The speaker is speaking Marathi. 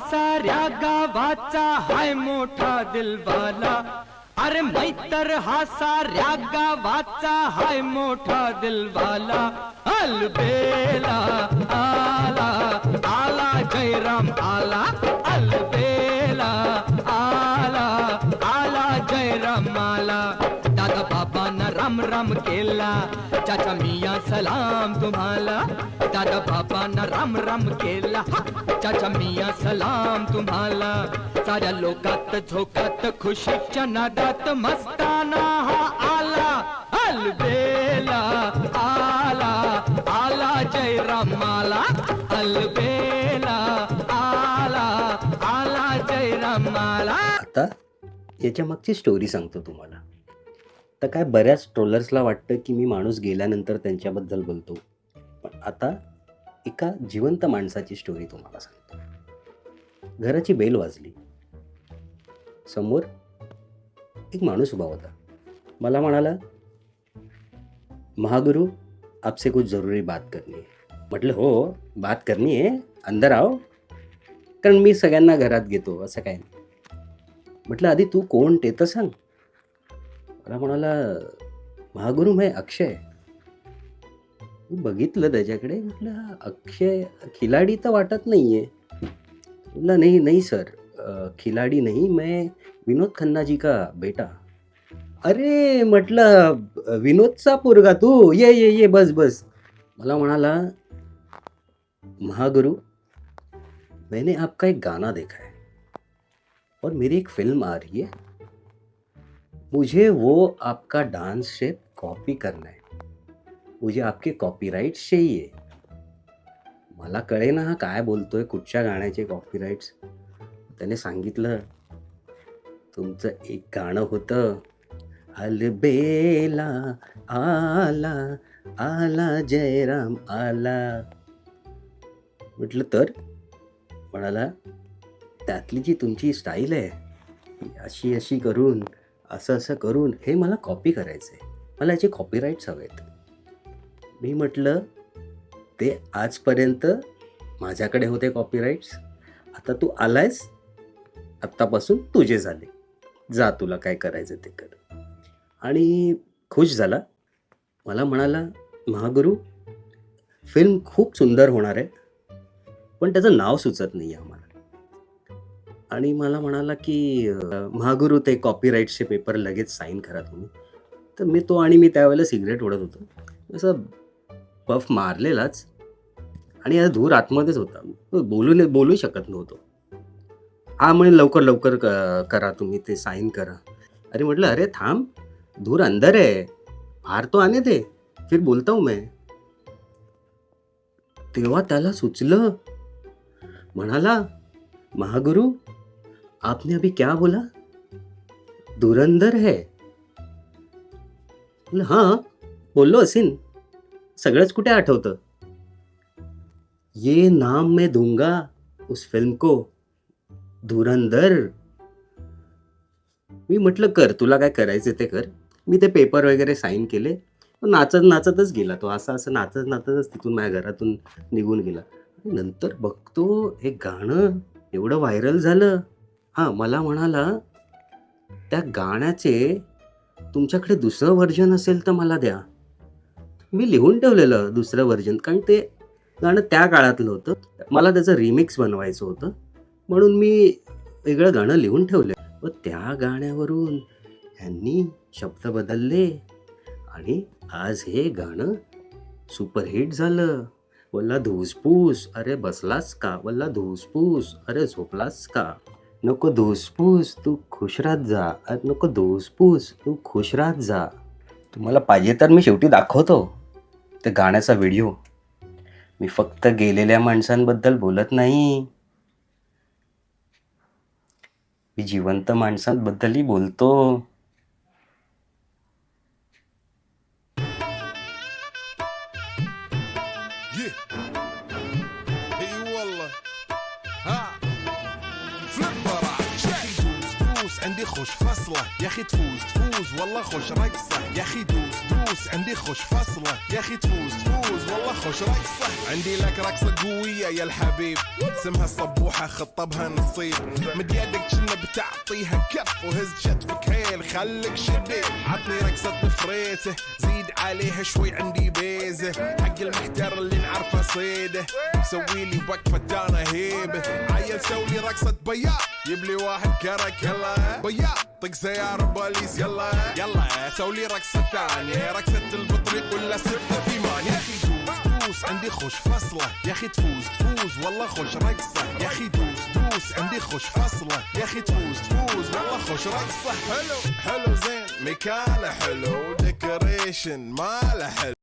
साऱ्या गावाचा हाय मोठा दिलवाला, अरे मैतर हा साऱ्या गावाचा हाय मोठा दिलवाला. अलबेला आला आला जयराम आला, अलबेला आला आला जयराम आला. दादा बाबांना राम राम केला, चाचा मिया सलाम तुम्हाला. दादा बाबांना राम राम केला, चाचा मिया सलाम तुम्हाला. साऱ्या लोकात झोकात खुशीच्या नादात मस्ताना हा आला. अलबेला आला आला जयराम आला, अलबेला आला आला जयराम आला. आता याच्या मागची स्टोरी सांगतो तुम्हाला. तर काय बऱ्याच ट्रोलर्सला वाटतं की मी माणूस गेल्यानंतर त्यांच्याबद्दल बोलतो, पण आता एका जिवंत माणसाची स्टोरी तुम्हाला सांगतो. घराची बेल वाजली. समोर एक माणूस उभा होता. मला म्हणाला, महागुरु आपसे कुछ ज़रूरी बात करनी है. म्हटलं हो, बात करनी है, अंदर आओ. कारण मी सगळ्यांना घरात घेतो असं काय नाही. म्हटलं आधी तू कोण ते तर सांग. मला म्हणाला, महागुरु मैं अक्षय. मी बघितलं त्याच्याकडे. म्हटलं अक्षय खिलाडी तर वाटत नाही आहे. बोला नहीं नहीं सर, खिलाड़ी नहीं, मैं विनोद खन्ना जी का बेटा. अरे म्हटलं विनोदचा पोरगा तू, ये ये ये बस बस. मला म्हणाला, महागुरु मैंने आपका एक गाना देखा है और मेरी एक फिल्म आ रही है. मुझे वो आपका डांस स्टेप कॉपी करना है. मुझे आपके कॉपीराइट्स चाहिए. मला कळे ना हा काय बोलतोय, कुठच्या गाण्याचे कॉपीराइट्स. त्याने सांगितलं, तुमचं एक गाणं होतं, अलबेला आला आला जयराम आला. म्हटलं तर. म्हणाला, त्यातली जी तुमची स्टाईल आहे अशी अशी करून असं असं करून हे मला कॉपी करायचं आहे, मला याचे कॉपीराइट्स हवेत. मी म्हटलं ते आजपर्यंत माझ्याकडे होते कॉपीराइट्स, आता तू आलायस, आत्तापासून तुझे झाले, जा तुला काय करायचं ते कर. आणि खुश झाला. मला म्हणाला, महागुरु फिल्म खूप सुंदर होणार आहे, पण त्याचं नाव सुचत नाही आहे आम्हाला. आणि मला म्हणाला की महागुरु ते कॉपीराइट्सचे पेपर लगेच साईन करा तुम्ही. तर मी तो आणि मी त्यावेळेला सिगरेट ओढत होतो. असं पफ मारलेलाच आणि या धूर आतमध्येच होता. बोलू शकत नव्हतो. हा म्हणे लवकर लवकर करा तुम्ही ते साईन करा. अरे म्हटलं अरे थांब, धूर अंदर है, बाहर तो आने दे, फिर बोलता हूँ मैं. तेव्हा त्याला सुचलं. म्हणाला, महागुरु आपने अभी क्या बोला, धुरंधर है. हाँ बोललो असीन, सगळंच कुठे आठवतं. ये नाम मैं दूंगा उस फिल्म को, धुरंधर. मी म्हटलं कर, तुला काय करायचं ते कर. मी ते पेपर वगैरे साईन केले. नाचत नाचतच गेला तो, असं असं नाचत नाचतच तिथून माझ्या घरातून निघून गेला. नंतर बघतो हे गाणं एवढं व्हायरल झालं. हां, मला म्हणाला, त्या गाण्याचे तुमच्याकडे दुसरं व्हर्जन असेल तर मला द्या. मी लिहून ठेवलेलं दुसरं व्हर्जन, कारण ते गाणं त्या काळातलं होतं. मला त्याचं रिमिक्स बनवायचं होतं, म्हणून मी वेगळं गाणं लिहून ठेवलं. व त्या गाण्यावरून ह्यांनी शब्द बदलले आणि आज हे गाणं सुपरहिट झालं. वल्ला धूसपूस, अरे बसलास का, वल्ला धूसपूस, अरे झोपलास का. नको धूसपूस, तू खुश राहत जा. अरे नको धूसपूस, तू खुश राहत जा. तुम्हाला पाहिजे तर मी शेवटी दाखवतो ते गाण्याचा व्हिडिओ. मी फक्त गेलेल्या माणसांबद्दल बोलत नाही, मी जिवंत माणसांबद्दलही बोलतो. And عندي خوش فصلة يا اخي تفوز تفوز والله خوش رقصة يا اخي دوس دوس عندي خوش فصلة يا اخي تفوز تفوز والله خوش رقصة عندي لك رقصة قوية يا الحبيب اسمها الصبوحة خطبها نصيب مد يدك كنا بتعطيها كف وهز شتفك هيل خليك شديد عطني رقصة فريسة زيد عليها شوي عندي بيزة حق المحتر اللي نعرفه صيده سويلي وقفة انا هيبة عيل سوي رقصة بياض يبلي واحد كرك يلا بياض طق سيارة بوليس يلا يلا سوي رقصة ثانية رقصة البطريق ولا ستة في مان يا اخي دوس عندي خوش فصلة يا اخي تفوز تفوز والله خوش رقصة يا اخي دوس دوس عندي خوش فصلة يا اخي تفوز تفوز والله خوش رقصة حلو حلو زين مكانه حلو ديكوريشن ماله حلو